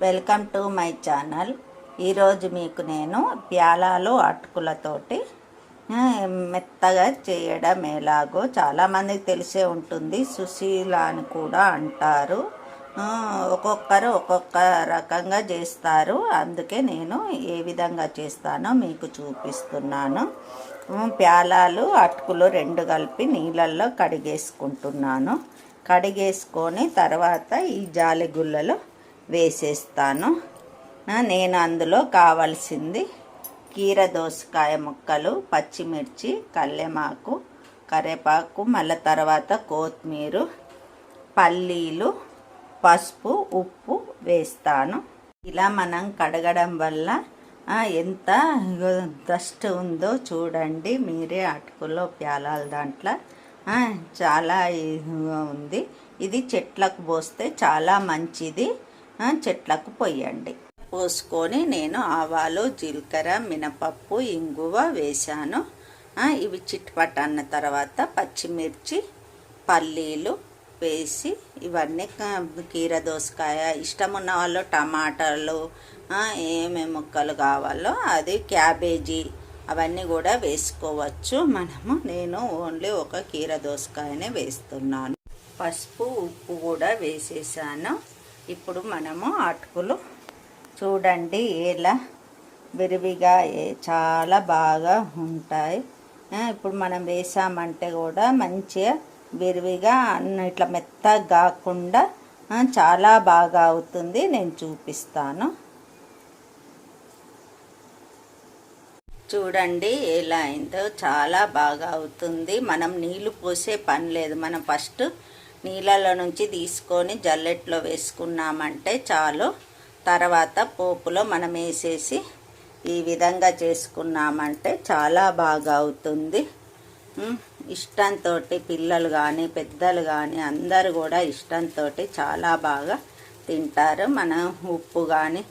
Welcome to my channel. ఈరోజు మీకు నేను ప్యాలాలు అటుకులతోటి మెత్తగా చేయడం ఎలాగో చాలామందికి తెలిసే ఉంటుంది. సుశీల అని కూడా అంటారు. ఒక్కొక్కరు ఒక్కొక్క రకంగా చేస్తారు. అందుకే నేను ఏ విధంగా చేస్తానో మీకు చూపిస్తున్నాను. ప్యాలాలు అటుకులు రెండు కలిపి నీళ్ళల్లో కడిగేసుకుంటున్నాను. కడిగేసుకొని తర్వాత ఈ జాలి గుళ్ళలో వేసేస్తాను. నేను అందులో కావాల్సింది కీర దోసకాయ ముక్కలు, పచ్చిమిర్చి, కల్లెమాకు, కరివేపాకు, మళ్ళీ తర్వాత కొత్తిమీర, పల్లీలు, పసుపు, ఉప్పు వేస్తాను. ఇలా మనం కడగడం వల్ల ఎంత డస్ట్ ఉందో చూడండి మీరే. అటుకులో ప్యాలాల దాంట్లో చాలా ఉంది. ఇది చెట్లకు పోస్తే చాలా మంచిది. చెట్లకు పోయండి. పోసుకొని నేను ఆవాలు, జీలకర్ర, మినపప్పు, ఇంగువ వేశాను. ఇవి చిట్పట్ అన్న తర్వాత పచ్చిమిర్చి, పల్లీలు వేసి ఇవన్నీ కీర దోసకాయ ఇష్టం ఉన్న వాళ్ళు టమాటాలు ఏమేమి ముక్కలు కావాలో అది క్యాబేజీ అవన్నీ కూడా వేసుకోవచ్చు మనము. నేను ఓన్లీ ఒక కీర దోసకాయనే వేస్తున్నాను. పసుపు, ఉప్పు కూడా వేసేసాను. ఇప్పుడు మనము అటుకులు చూడండి ఎలా విరివిగా చాలా బాగా ఉంటాయి. ఇప్పుడు మనం వేసామంటే కూడా మంచిగా విరివిగా ఇట్లా మెత్తగా కాకుండా చాలా బాగా అవుతుంది. నేను చూపిస్తాను. చూడండి ఎలా అయిందో, చాలా బాగా అవుతుంది. మనం నీళ్లు పోసే పని లేదు. మనం ఫస్ట్ నీళ్ళలో నుంచి తీసుకొని జల్లెట్లో వేసుకున్నామంటే చాలు. తర్వాత పోపులో మనం వేసేసి ఈ విధంగా చేసుకున్నామంటే చాలా బాగా అవుతుంది. ఇష్టంతో పిల్లలు కానీ పెద్దలు కానీ అందరు కూడా ఇష్టంతో చాలా బాగా తింటారు. మనం ఉప్పు కానీ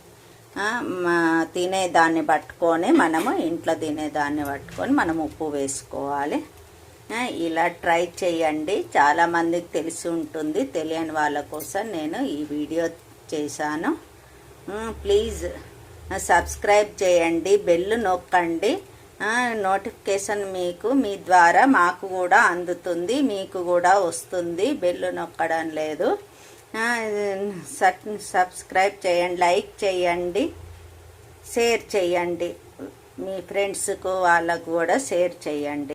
తినేదాన్ని పట్టుకొని మనము ఇంట్లో తినేదాన్ని పట్టుకొని మనం ఉప్పు వేసుకోవాలి. ఇలా ట్రై చేయండి. చాలామందికి తెలిసి ఉంటుంది. తెలియని వాళ్ళ కోసం నేను ఈ వీడియో చేశాను. ప్లీజ్ సబ్స్క్రైబ్ చేయండి, బెల్ నొక్కండి. నోటిఫికేషన్ మీకు మీ ద్వారా మాకు కూడా అందుతుంది, మీకు కూడా వస్తుంది. బెల్ నొక్కడం లేదు. సబ్స్క్రైబ్ చేయండి, లైక్ చేయండి, షేర్ చేయండి. మీ ఫ్రెండ్స్కు వాళ్ళకు కూడా షేర్ చేయండి.